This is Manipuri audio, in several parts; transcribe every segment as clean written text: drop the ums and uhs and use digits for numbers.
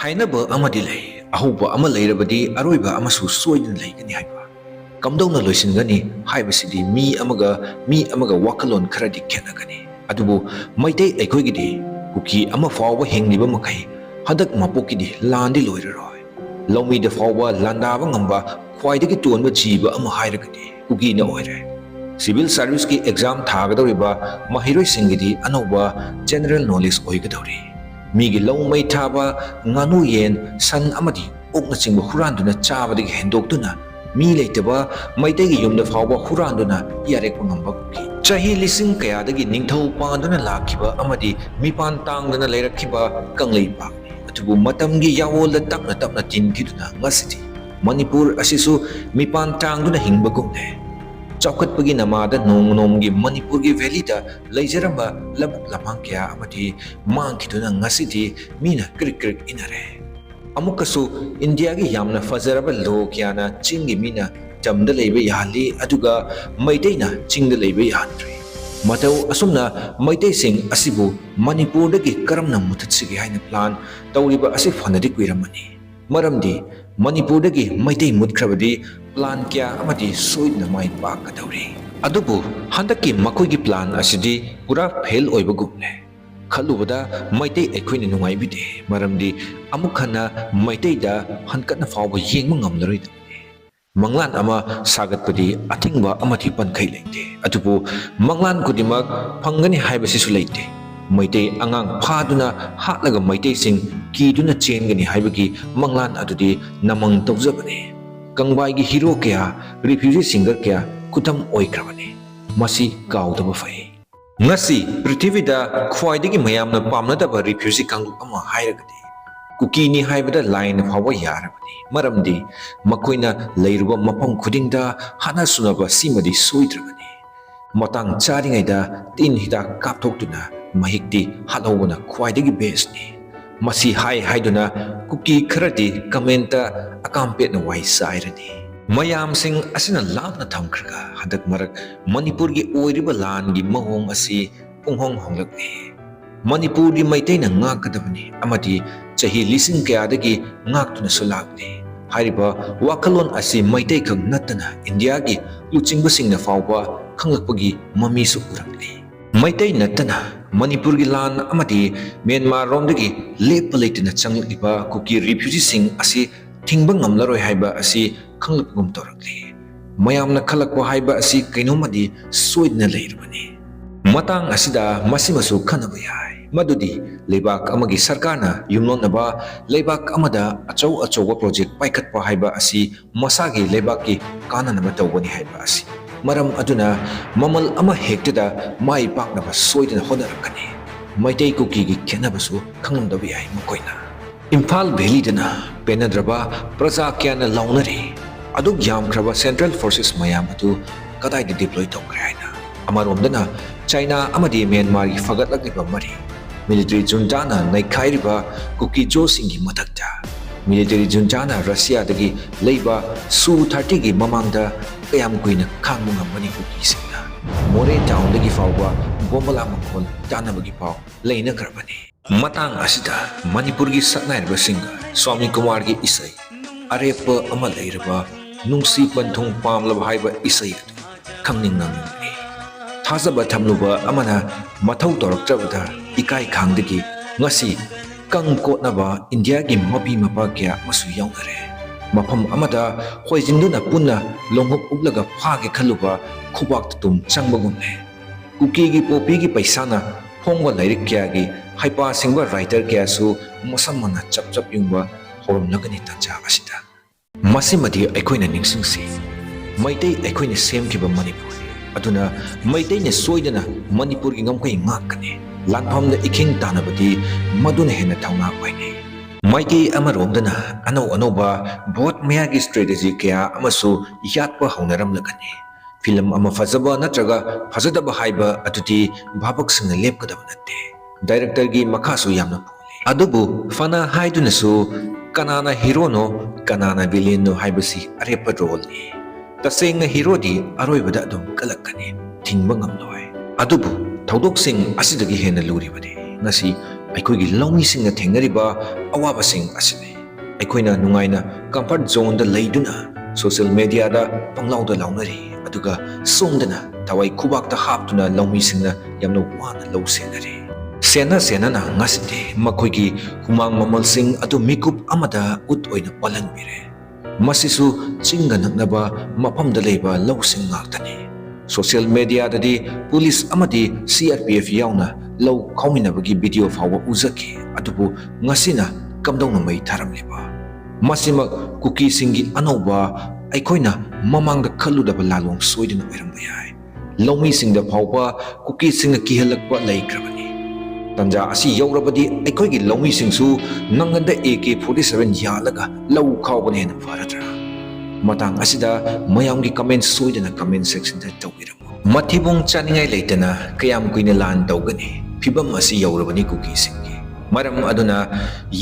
ꯍꯥꯏꯅꯕ ꯑꯃꯗꯤ ꯂꯩ ꯑꯍꯧꯕ ꯑꯃ ꯂꯩꯔꯕꯗꯤ ꯑꯔꯣꯏꯕ ꯑꯃꯁꯨ ꯁꯣꯏꯗꯅ ꯂꯩꯒꯅꯤ ꯍꯥꯏꯕ ꯀꯝꯗꯧꯅ ꯂꯣꯏꯁꯤꯟꯒꯅꯤ ꯍꯥꯏꯕꯁꯤꯗꯤ ꯃꯤ ꯑꯃꯒ ꯋꯥꯈꯜꯂꯣꯟ ꯈꯔꯗꯤ ꯈꯦꯠꯅꯒꯅꯤ ꯑꯗꯨꯕꯨ ꯃꯩꯇꯩ ꯑꯩꯈꯣꯏꯒꯤꯗꯤ ꯀꯨꯀꯤ ꯑꯃ ꯐꯥꯎꯕ ꯍꯤꯡꯂꯤꯕ ꯃꯈꯩ ꯍꯟꯗꯛ ꯃꯄꯣꯛꯀꯤꯗꯤ ꯂꯥꯟꯗꯤ ꯂꯣꯏꯔꯔꯣꯏ ꯂꯧꯃꯤꯗ ꯐꯥꯎꯕ ꯂꯥꯟꯗꯥꯕ ꯉꯝꯕ ꯈ꯭ꯋꯥꯏꯗꯒꯤ ꯇꯣꯟꯕ ꯖꯤꯕ ꯑꯃ ꯍꯥꯏꯔꯒꯗꯤ ꯀꯨꯀꯤꯅ ꯑꯣꯏꯔꯦ ꯁꯤꯚꯤꯜ ꯁꯥꯔꯚꯤꯁꯀꯤ ꯑꯦꯛꯖꯥꯝ ꯊꯥꯒꯗꯧꯔꯤꯕ ꯃꯍꯩꯔꯣꯏꯁꯤꯡꯒꯤꯗꯤ ꯑꯅꯧꯕ ꯖꯦꯅꯔꯦꯜ ꯅꯣꯂꯦꯖ ꯑꯣꯏꯒꯗꯧꯔꯤ ꯃꯤꯒꯤ ꯂꯧ ꯃꯩ ꯊꯥꯕ ꯉꯥꯅꯨ ꯌꯦꯟ ꯁꯟ ꯑꯃꯗꯤ ꯑꯣꯛꯅꯆꯤꯡꯕ ꯍꯨꯔꯥꯟꯗꯨꯅ ꯆꯥꯕꯗꯒꯤ ꯍꯦꯟꯗꯣꯛꯇꯨꯅ ꯃꯤ ꯂꯩꯇꯕ ꯃꯩꯇꯩꯒꯤ ꯌꯨꯝꯗ ꯐꯥꯎꯕ ꯍꯨꯔꯥꯟꯗꯨꯅ ꯌꯥꯔꯦꯛꯄ ꯉꯝꯕ ꯀꯨꯀꯤ ꯆꯍꯤ ꯂꯤꯁꯤꯡ ꯀꯌꯥꯗꯒꯤ ꯅꯤꯡꯊꯧ ꯄꯥꯟꯗꯨꯅ ꯂꯥꯛꯈꯤꯕ ꯑꯃꯗꯤ ꯃꯤꯄꯥꯟ ꯇꯥꯡꯗꯅ ꯂꯩꯔꯛꯈꯤꯕ ꯀꯪꯂꯩꯄꯥꯛꯅꯤ ꯑꯗꯨꯕꯨ ꯃꯇꯝꯒꯤ ꯌꯥꯋꯣꯜꯗ ꯇꯞꯅ ꯇꯞꯅ ꯇꯤꯟꯈꯤꯗꯨꯅ ꯉꯁꯤꯗꯤ ꯃꯅꯤꯄꯨꯔ ꯑꯁꯤꯁꯨ ꯃꯤꯄꯥꯟ ꯇꯥꯡꯗꯨꯅ ꯍꯤꯡꯕꯒꯨꯝꯅꯦ ꯆꯥꯎꯈꯠꯄꯒꯤ ꯅꯃꯥꯗ ꯅꯣꯡꯃꯒꯤ ꯃꯅꯤꯄꯨꯔꯒꯤ ꯚꯦꯂꯤꯗ ꯂꯩꯖꯔꯝꯕ ꯂꯧꯕꯨꯛ ꯂꯝꯍꯥꯡ ꯀꯌꯥ ꯑꯃꯗꯤ ꯃꯥꯡꯈꯤꯗꯨꯅ ꯉꯁꯤꯗꯤ ꯃꯤꯅ ꯀ꯭ꯔꯤꯛ ꯀ꯭ꯔꯤꯛ ꯏꯅꯔꯦ ꯑꯃꯨꯛꯀꯁꯨ ꯏꯟꯗꯤꯌꯥꯒꯤ ꯌꯥꯝꯅ ꯐꯖꯔꯕ ꯂꯣ ꯀꯌꯥꯅ ꯆꯤꯡꯒꯤ ꯃꯤꯅ ꯇꯝꯗ ꯂꯩꯕ ꯌꯥꯍꯜꯂꯤ ꯑꯗꯨꯒ ꯃꯩꯇꯩꯅ ꯆꯤꯡꯗ ꯂꯩꯕ ꯌꯥꯍꯟꯗ꯭ꯔꯤ ꯃꯇꯧ ꯑꯁꯨꯝꯅ ꯃꯩꯇꯩꯁꯤꯡ ꯑꯁꯤꯕꯨ ꯃꯅꯤꯄꯨꯔꯗꯒꯤ ꯀꯔꯝꯅ ꯃꯨꯊꯠꯁꯤꯒꯦ ꯍꯥꯏꯅ ꯄ꯭ꯂꯥꯟ ꯇꯧꯔꯤꯕ ꯑꯁꯤ ꯐꯅꯗꯤ ꯀꯨꯏꯔꯝꯃꯅꯤ ꯃꯔꯝꯗꯤ ꯃꯅꯤꯄꯨꯔꯗꯒꯤ ꯃꯩꯇꯩ ꯃꯨꯠꯈ꯭ꯔꯕꯗꯤ ꯄ꯭ꯂꯥꯟ ꯀꯌꯥ ꯑꯃꯗꯤ ꯁꯣꯏꯗꯅ ꯃꯥꯏ ꯄꯥꯛꯀꯗꯧꯔꯤ ꯑꯗꯨꯕꯨ ꯍꯟꯗꯛꯀꯤ ꯃꯈꯣꯏꯒꯤ ꯄ꯭ꯂꯥꯟ ꯑꯁꯤꯗꯤ ꯄꯨꯔꯥ ꯐꯦꯜ ꯑꯣꯏꯕꯒꯨꯝꯅꯦ ꯈꯜꯂꯨꯕꯗ ꯃꯩꯇꯩ ꯑꯩꯈꯣꯏꯅ ꯅꯨꯡꯉꯥꯏꯕꯤꯗꯦ ꯃꯔꯝꯗꯤ ꯑꯃꯨꯛ ꯍꯟꯅ ꯃꯩꯇꯩꯗ ꯍꯟꯀꯠꯅ ꯐꯥꯎꯕ ꯌꯦꯡꯕ ꯉꯝꯂꯔꯣꯏꯗꯕꯅꯤ ꯃꯪꯂꯥꯟ ꯑꯃ ꯁꯥꯒꯠꯄꯗꯤ ꯑꯊꯤꯡꯕ ꯑꯃꯗꯤ ꯄꯟꯈꯩ ꯂꯩꯇꯦ ꯑꯗꯨꯕꯨ ꯃꯪꯂꯥꯟ ꯈꯨꯗꯤꯡꯃꯛ ꯐꯪꯒꯅꯤ ꯍꯥꯏꯕꯁꯤꯁꯨ ꯂꯩꯇꯦ ꯃꯩꯇꯩ ꯑꯉꯥꯡ ꯐꯥꯗꯨꯅ ꯍꯥꯠꯂꯒ ꯃꯩꯇꯩꯁꯤꯡ ꯀꯤꯗꯨꯅ ꯆꯦꯟꯒꯅꯤ ꯍꯥꯏꯕꯒꯤ ꯃꯪꯂꯥꯟ ꯑꯗꯨꯗꯤ ꯅꯃꯪ ꯇꯧꯖꯕꯅꯤ ꯀꯪꯕꯥꯏꯒꯤ ꯍꯤꯔꯣ ꯀꯌꯥ ꯔꯤꯐ꯭ꯌꯨꯖꯤ ꯁꯤꯡꯒꯔ ꯀꯌꯥ ꯈꯨꯗꯝ ꯑꯣꯏꯈ꯭ꯔꯕꯅꯤ ꯃꯁꯤ ꯀꯥꯎꯗꯕ ꯐꯩ ꯉꯁꯤ ꯄ꯭ꯔꯤꯊꯤꯕꯤꯗ ꯈ꯭ꯋꯥꯏꯗꯒꯤ ꯃꯌꯥꯝꯅ ꯄꯥꯝꯅꯗꯕ ꯔꯤꯐ꯭ꯌꯨꯖꯤ ꯀꯥꯡꯂꯨꯞ ꯑꯃ ꯍꯥꯏꯔꯒꯗꯤ ꯀꯨꯀꯤꯅꯤ ꯍꯥꯏꯕꯗ ꯂꯥꯏꯅ ꯐꯥꯎꯕ ꯌꯥꯔꯕꯅꯤ ꯃꯔꯝꯗꯤ ꯃꯈꯣꯏꯅ ꯂꯩꯔꯨꯕ ꯃꯐꯝ ꯈꯨꯗꯤꯡꯗ ꯍꯥꯠꯅ ꯁꯨꯅꯕ ꯁꯤꯃꯗꯤ ꯁꯣꯏꯗ꯭ꯔꯕꯅꯤ ꯃꯇꯥꯡ ꯆꯥꯔꯤꯉꯩꯗ ꯇꯤꯟ ꯍꯤꯗꯥꯛ ꯀꯥꯞꯊꯣꯛꯇꯨꯅ ꯃꯍꯤꯛꯇꯤ ꯍꯥꯠꯍꯧꯕꯅ ꯈ꯭ꯋꯥꯏꯗꯒꯤ ꯕꯦꯁꯅꯤ ꯃꯁꯤ ꯍꯥꯏꯗꯨꯅ ꯀꯨꯀꯤ ꯈꯔꯗꯤ ꯀꯃꯦꯟꯇ ꯑꯀꯥꯝꯄꯦꯠꯅ ꯋꯥꯏ ꯆꯥꯏꯔꯅꯤ ꯃꯌꯥꯝꯁꯤꯡ ꯑꯁꯤꯅ ꯂꯥꯞꯅ ꯊꯝꯈ꯭ꯔꯒ ꯍꯟꯗꯛ ꯃꯔꯛ ꯃꯅꯤꯄꯨꯔꯒꯤ ꯑꯣꯏꯔꯤꯕ ꯂꯥꯟꯒꯤ ꯃꯑꯣꯡ ꯑꯁꯤ ꯄꯨꯡꯍꯣꯡ ꯍꯣꯡꯂꯛꯂꯤ ꯃꯅꯤꯄꯨꯔꯒꯤ ꯃꯩꯇꯩꯅ ꯉꯥꯛꯀꯗꯕꯅꯤ ꯑꯃꯗꯤ ꯆꯍꯤ ꯂꯤꯁꯤꯡ ꯀꯌꯥꯗꯒꯤ ꯉꯥꯛꯇꯨꯅꯁꯨ ꯂꯥꯛꯂꯤ ꯍꯥꯏꯔꯤꯕ ꯋꯥꯈꯜꯂꯣꯟ ꯑꯁꯤ ꯃꯩꯇꯩꯈꯛ ꯅꯠꯇꯅ ꯏꯟꯗꯤꯌꯥꯒꯤ ꯂꯨꯆꯤꯡꯕꯁꯤꯡꯅ ꯐꯥꯎꯕ ꯈꯪꯂꯛꯄꯒꯤ ꯃꯃꯤꯁꯨ ꯎꯔꯛꯂꯤ ꯃꯩꯇꯩ ꯅꯠꯇꯅ ꯃꯅꯤꯄꯨꯔꯒꯤ ꯂꯥꯟ ꯑꯃꯗꯤ ꯃ꯭ꯌꯥꯟꯃꯥꯔꯔꯣꯝꯗꯒꯤ ꯂꯦꯞꯄ ꯂꯩꯇꯅ ꯆꯪꯂꯛꯂꯤꯕ ꯀꯨꯀꯤ ꯔꯤꯐ꯭ꯌꯨꯖꯤꯁꯤꯡ ꯑꯁꯤ ꯊꯤꯡꯕ ꯉꯝꯂꯔꯣꯏ ꯍꯥꯏꯕ ꯑꯁꯤ ꯈꯪꯂꯛꯄꯒꯨꯝ ꯇꯧꯔꯛꯂꯤ ꯃꯌꯥꯝꯅ ꯈꯜꯂꯛꯄ ꯍꯥꯏꯕ ꯑꯁꯤ ꯀꯩꯅꯣꯝꯃꯗꯤ ꯁꯣꯏꯗꯅ ꯂꯩꯔꯕꯅꯤ ꯃꯇꯥꯡ ꯑꯁꯤꯗ ꯃꯁꯤꯃꯁꯨ ꯈꯟꯅꯕ ꯌꯥꯏ ꯃꯗꯨꯗꯤ ꯂꯩꯕꯥꯛ ꯑꯃꯒꯤ ꯁꯔꯀꯥꯔꯅ ꯌꯨꯝꯂꯣꯟꯅꯕ ꯂꯩꯕꯥꯛ ꯑꯃꯗ ꯑꯆꯧ ꯑꯆꯧꯕ ꯄ꯭ꯔꯣꯖꯦꯛ ꯄꯥꯏꯈꯠꯄ ꯍꯥꯏꯕ ꯑꯁꯤ ꯃꯁꯥꯒꯤ ꯂꯩꯕꯥꯛꯀꯤ ꯀꯥꯟꯅꯅꯕ ꯇꯧꯒꯅꯤ ꯍꯥꯏꯕ ꯑꯁꯤ ꯃꯔꯝ ꯑꯗꯨꯅ ꯃꯃꯜ ꯑꯃ ꯍꯦꯛꯇꯗ ꯃꯥꯏ ꯄꯥꯛꯅꯕ ꯁꯣꯏꯗꯅ ꯍꯣꯠꯅꯔꯛꯀꯅꯤ ꯃꯩꯇꯩ ꯀꯨꯀꯤꯒꯤ ꯈꯦꯠꯅꯕꯁꯨ ꯈꯪꯂꯝꯗꯕ ꯌꯥꯏ ꯃꯈꯣꯏꯅ ꯏꯝꯐꯥꯜ ꯚꯦꯂꯤꯗꯅ ꯄꯦꯟꯅꯗ꯭ꯔꯕ ꯄ꯭ꯔꯖꯥ ꯀꯌꯥꯅ ꯂꯥꯎꯅꯔꯤ ꯑꯗꯨꯛ ꯌꯥꯝꯈ꯭ꯔꯕ ꯁꯦꯟꯇ꯭ꯔꯦꯜ ꯐꯣꯔꯁꯦꯁ ꯃꯌꯥꯝ ꯑꯗꯨ ꯀꯗꯥꯏꯗ ꯗꯤꯄ꯭ꯂꯣꯏ ꯇꯧꯈ꯭ꯔꯦ ꯍꯥꯏꯅ ꯑꯃꯔꯣꯝꯗꯅ ꯆꯥꯏꯅꯥ ꯑꯃꯗꯤ ꯃ꯭ꯌꯥꯟꯃꯥꯔꯒꯤ ꯐꯒꯠꯂꯛꯂꯤꯕ ꯃꯔꯤ ꯃꯤꯂꯤꯇꯔꯤ ꯖꯨꯟꯇꯥꯅ ꯅꯩꯈꯥꯏꯔꯤꯕ ꯀꯨꯀꯤꯖꯣꯁꯤꯡꯒꯤ ꯃꯊꯛꯇ ꯃꯤꯂꯤꯇꯔꯤ ꯖꯨꯟꯇꯥꯅ ꯔꯁꯤꯌꯥꯗꯒꯤ ꯂꯩꯕ ꯁꯨ-30ꯒꯤ ꯃꯃꯥꯡꯗ ꯀꯌꯥꯝ ꯀꯨꯏꯅ ꯈꯥꯡꯕ ꯉꯝꯒꯅꯤ ꯀꯨꯀꯤꯁꯤꯡꯅ ꯃꯣꯔꯦ ꯇꯥꯎꯟꯗꯒꯤ ꯐꯥꯎꯕ ꯕꯣꯝꯕꯂꯥ ꯃꯈꯣꯜ ꯇꯥꯅꯕꯒꯤ ꯄꯥꯎ ꯂꯩꯅꯈ꯭ꯔꯕꯅꯤ ꯃꯇꯥꯡ ꯑꯁꯤꯗ ꯃꯅꯤꯄꯨꯔꯒꯤ ꯁꯛꯅꯥꯏꯔꯕ ꯁꯤꯡꯒꯔ ꯁ꯭ꯋꯥꯃꯤ ꯀꯨꯃꯥꯔꯒꯤ ꯏꯁꯩ ꯑꯔꯦꯞꯄ ꯑꯃ ꯂꯩꯔꯕ ꯅꯨꯡꯁꯤ ꯄꯟꯊꯨꯡ ꯄꯥꯝꯂꯕ ꯍꯥꯏꯕ ꯏꯁꯩ ꯑꯗꯨ ꯈꯪꯅꯤꯡꯉꯝꯒꯅꯤ ꯊꯥꯖꯕ ꯊꯝꯂꯨꯕ ꯑꯃꯅ ꯃꯊꯧ ꯇꯧꯔꯛꯇ꯭ꯔꯕꯗ ꯏꯀꯥꯏ ꯈꯥꯡꯗꯒꯤ ꯉꯁꯤ ꯀꯪ ꯀꯣꯠꯅꯕ ꯏꯟꯗꯤꯌꯥꯒꯤ ꯃꯄꯤ ꯃꯄꯥ ꯀꯌꯥ ꯑꯃꯁꯨ ꯌꯥꯎꯅꯔꯦ ꯃꯐꯝ ꯑꯃꯗ ꯍꯣꯏꯖꯤꯟꯗꯨꯅ ꯄꯨꯟꯅ ꯂꯣꯡꯍꯨꯞ ꯎꯞꯂꯒ ꯐꯥꯒꯦ ꯈꯜꯂꯨꯕ ꯈꯨꯕꯥꯛꯇ ꯇꯨꯝ ꯆꯪꯕꯒꯨꯝꯅꯦ ꯀꯨꯀꯤꯒꯤ ꯄꯣꯄꯤꯒꯤ ꯄꯩꯁꯥꯅ ꯐꯣꯡꯕ ꯂꯥꯏꯔꯤꯛ ꯀꯌꯥꯒꯤ ꯍꯩꯄꯥ ꯁꯤꯡꯕ ꯔꯥꯏꯇꯔ ꯀꯌꯥꯁꯨ ꯃꯁꯝꯃꯅ ꯆꯞ ꯆꯞ ꯌꯨꯡꯕ ꯍꯧꯔꯝꯂꯒꯅꯤ ꯇꯥꯟꯖꯥ ꯑꯁꯤꯗ ꯃꯁꯤꯃꯗꯤ ꯑꯩꯈꯣꯏꯅ ꯅꯤꯡꯁꯤꯡꯁꯤ ꯃꯩꯇꯩ ꯑꯩꯈꯣꯏꯅ ꯁꯦꯝꯈꯤꯕ ꯃꯅꯤꯄꯨꯔ ꯑꯗꯨꯅ ꯃꯩꯇꯩꯅ ꯁꯣꯏꯗꯅ ꯃꯅꯤꯄꯨꯔꯒꯤ ꯉꯝꯈꯩ ꯉꯥꯛꯀꯅꯤ ꯂꯥꯟꯐꯝꯗ ꯏꯈꯤꯡ ꯇꯥꯟꯅꯕꯗꯤ ꯃꯗꯨꯅ ꯍꯦꯟꯅ ꯊꯧꯅꯥ ꯑꯣꯏꯅꯤ ꯃꯥꯏꯀꯩ ꯑꯃꯔꯣꯝꯗꯅ ꯑꯅꯧ ꯑꯅꯧꯕ ꯚꯣꯠ ꯃꯌꯥꯒꯤ ꯁ꯭ꯇ꯭ꯔꯦꯇꯦꯖꯤ ꯀꯌꯥ ꯑꯃꯁꯨ ꯌꯥꯠꯄ ꯍꯧꯅꯔꯝꯂꯒꯅꯤ ꯐꯤꯂꯝ ꯑꯃ ꯐꯖꯕ ꯅꯠꯇ꯭ꯔꯒ ꯐꯖꯗꯕ ꯍꯥꯏꯕ ꯑꯗꯨꯗꯤ ꯚꯥꯕꯛꯁꯤꯡꯅ ꯂꯦꯞꯀꯗꯕ ꯅꯠꯇꯦ ꯗꯥꯏꯔꯦꯛꯇꯔꯒꯤ ꯃꯈꯥꯁꯨ ꯌꯥꯝꯅ ꯄꯣꯜꯂꯤ ꯑꯗꯨꯕꯨ ꯐꯅ ꯍꯥꯏꯗꯨꯅꯁꯨ ꯀꯅꯥꯅ ꯍꯤꯔꯣꯅꯣ ꯀꯅꯥꯅ ꯚꯤꯂꯦꯟꯅꯣ ꯍꯥꯏꯕꯁꯤ ꯑꯔꯦꯞꯄ ꯔꯣꯜꯅꯤ ꯇꯁꯦꯡꯅ ꯍꯤꯔꯣꯗꯤ ꯑꯔꯣꯏꯕꯗ ꯑꯗꯨꯝ ꯀꯜꯂꯛꯀꯅꯤ ꯊꯤꯡꯕ ꯉꯝꯂꯣꯏ ꯑꯗꯨꯕꯨ ꯊꯧꯗꯣꯛꯁꯤꯡ ꯑꯁꯤꯗꯒꯤ ꯍꯦꯟꯅ ꯂꯨꯔꯤꯕꯗꯤ ꯉꯁꯤ ꯑꯩꯈꯣꯏꯒꯤ ꯂꯧꯃꯤꯁꯤꯡꯅ ꯊꯦꯡꯅꯔꯤꯕ ꯑꯋꯥꯕꯁꯤꯡ ꯑꯁꯤꯅꯤ꯫ ꯑꯩꯈꯣꯏꯅ ꯅꯨꯡꯉꯥꯏꯅ ꯀꯝꯐꯔꯠ ꯖꯣꯟꯗ ꯂꯩꯗꯨꯅ ꯁꯣꯁꯤꯌꯦꯜ ꯃꯤꯗꯤꯌꯥꯗ ꯄꯪꯂꯥꯎꯗ ꯂꯥꯎꯅꯔꯤ, ꯑꯗꯨꯒ ꯁꯣꯝꯗꯅ ꯊꯋꯥꯏ ꯈꯨꯕꯥꯛꯇ ꯍꯥꯞꯇꯨꯅ ꯂꯧꯃꯤꯁꯤꯡꯅ ꯌꯥꯝꯅ ꯋꯥꯅ ꯂꯧ ꯁꯦꯟꯅꯔꯤ꯫ ꯁꯦꯟꯅꯅ ꯉꯁꯤꯗꯤ ꯃꯈꯣꯏꯒꯤ ꯍꯨꯃꯥꯡ ꯃꯃꯜꯁꯤꯡ ꯑꯗꯨ ꯃꯤꯀꯨꯞ ꯑꯃꯗ ꯎꯠ ꯑꯣꯏꯅ ꯑꯣꯜꯍꯟꯕꯤꯔꯦ꯫ ꯃꯁꯤꯁꯨ ꯆꯤꯡꯒ ꯅꯛꯅꯕ ꯃꯐꯝꯗ ꯂꯩꯕ ꯂꯧꯁꯤꯡ ꯉꯥꯛꯇꯅꯤ꯫ ꯁꯣꯁꯤꯌꯦꯜ ꯃꯤꯗꯤꯌꯥꯗꯗꯤ ꯄꯨꯂꯤꯁ ꯑꯃꯗꯤ CRPF ꯌꯥꯎꯅ ꯂꯧ ꯈꯥꯎꯃꯤꯟꯅꯕꯒꯤ ꯚꯤꯗꯤꯑꯣ ꯐꯥꯎꯕ ꯎꯖꯈꯤ, ꯑꯗꯨꯕꯨ ꯉꯁꯤꯅ ꯀꯝꯗꯧꯅ ꯃꯩ ꯊꯥꯔꯝꯂꯤꯕ? ꯃꯁꯤꯃꯛ ꯀꯨꯀꯤꯁꯤꯡꯒꯤ ꯑꯅꯧꯕ, ꯑꯩꯈꯣꯏꯅ ꯃꯃꯥꯡꯗ ꯈꯜꯂꯨꯗꯕ ꯂꯥꯂꯣꯡ ꯁꯣꯏꯗꯅ ꯑꯣꯏꯔꯝꯕ ꯌꯥꯏ꯫ ꯂꯧꯃꯤꯁꯤꯡꯗ ꯐꯥꯎꯕ ꯀꯨꯀꯤꯁꯤꯡꯅ ꯀꯤꯍꯜꯂꯛꯄ ꯂꯩꯈ꯭ꯔꯕꯅꯤ꯫ ꯇꯟꯖꯥ ꯑꯁꯤ ꯌꯧꯔꯕꯗꯤ ꯑꯩꯈꯣꯏꯒꯤ ꯂꯧꯃꯤꯁꯤꯡꯁꯨ ꯅꯪꯒꯟꯗ AK-47 ꯌꯥꯜꯂꯒ ꯂꯧ ꯈꯥꯎꯕꯅ ꯍꯦꯟꯅ ꯐꯔꯗ꯭ꯔꯥ? ꯃꯇꯥꯡ ꯑꯁꯤꯗ ꯃꯌꯥꯝꯒꯤ ꯀꯃꯦꯟ ꯁꯣꯏꯗꯅ ꯀꯃꯦꯟ ꯁꯦꯛꯁꯟꯗ ꯇꯧꯕꯤꯔꯝꯃꯨ꯫ ꯃꯊꯤꯕꯣꯡ ꯆꯥꯅꯤꯡꯉꯥꯏ ꯂꯩꯇꯅ ꯀꯌꯥꯝ ꯀꯨꯏꯅ ꯂꯥꯟ ꯇꯧꯒꯅꯤ? ꯐꯤꯕꯝ ꯑꯁꯤ ꯌꯧꯔꯕꯅꯤ ꯀꯨꯀꯤꯁꯤꯡꯒꯤ꯫ ꯃꯔꯝ ꯑꯗꯨꯅ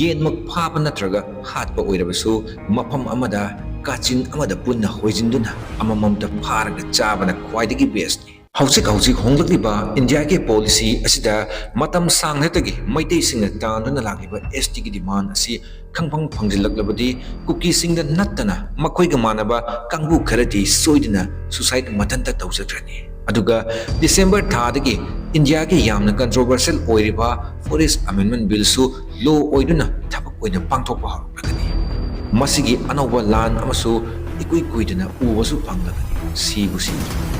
ꯌꯦꯟꯃꯛ ꯐꯥꯕ ꯅꯠꯇ꯭ꯔꯒ ꯍꯥꯠꯄ ꯑꯣꯏꯔꯕꯁꯨ ꯃꯐꯝ ꯑꯃꯗ ꯀꯥꯆꯤꯟ ꯑꯃꯗ ꯄꯨꯟꯅ ꯍꯣꯏꯖꯤꯟꯗꯨꯅ ꯑꯃꯃꯝꯇ ꯐꯥꯔꯒ ꯆꯥꯕꯅ ꯈ꯭ꯋꯥꯏꯗꯒꯤ ꯕꯦꯁꯅꯤ꯫ ꯍꯧꯖꯤꯛ ꯍꯣꯡꯂꯛꯂꯤꯕ ꯏꯟꯗꯤꯌꯥꯒꯤ ꯄꯣꯂꯤꯁꯤ ꯑꯁꯤꯗ ꯃꯇꯝ ꯁꯥꯡꯅꯗꯒꯤ ꯃꯩꯇꯩꯁꯤꯡꯅ ꯇꯥꯟꯗꯨꯅ ꯂꯥꯛꯂꯤꯕ STꯒꯤ ꯗꯤꯃꯥꯟ ꯑꯁꯤ ꯈꯪꯐꯪ ꯐꯪꯖꯤꯜꯂꯛꯂꯕꯗꯤ ꯀꯨꯀꯤꯁꯤꯡꯗ ꯅꯠꯇꯅ ꯃꯈꯣꯏꯒ ꯃꯥꯟꯅꯕ ꯀꯥꯡꯕꯨ ꯈꯔꯗꯤ ꯁꯣꯏꯗꯅ ꯁꯨꯁꯥꯏꯠ ꯃꯊꯟꯇ ꯇꯧꯖꯈ꯭ꯔꯅꯤ꯫ ꯑꯗꯨꯒ ꯗꯤꯁꯦꯝꯕꯔ ꯊꯥꯗꯒꯤ ꯏꯟꯗꯤꯌꯥꯒꯤ ꯌꯥꯝꯅ ꯀꯟꯇ꯭ꯔꯣꯚꯔꯁꯤꯌꯦꯜ ꯑꯣꯏꯔꯤꯕ ꯐꯣꯔꯦꯁꯠ ꯑꯦꯃꯦꯟꯗꯃꯦꯟꯠ ꯕꯤꯜꯁꯨ ꯂꯣ ꯑꯣꯏꯗꯨꯅ ꯊꯕꯛ ꯑꯣꯏꯅ ꯄꯥꯡꯊꯣꯛꯄ ꯍꯧꯔꯛꯂꯒꯅꯤ꯫ ꯃꯁꯤꯒꯤ ꯑꯅꯧꯕ ꯂꯥꯟ ꯑꯃꯁꯨ ꯏꯀꯨꯏ ꯀꯨꯏꯗꯅ ꯎꯕꯁꯨ ꯐꯪꯂꯒꯅꯤ꯫ ꯁꯤꯕꯨ ꯁꯤꯗ꯭ꯔꯤ꯫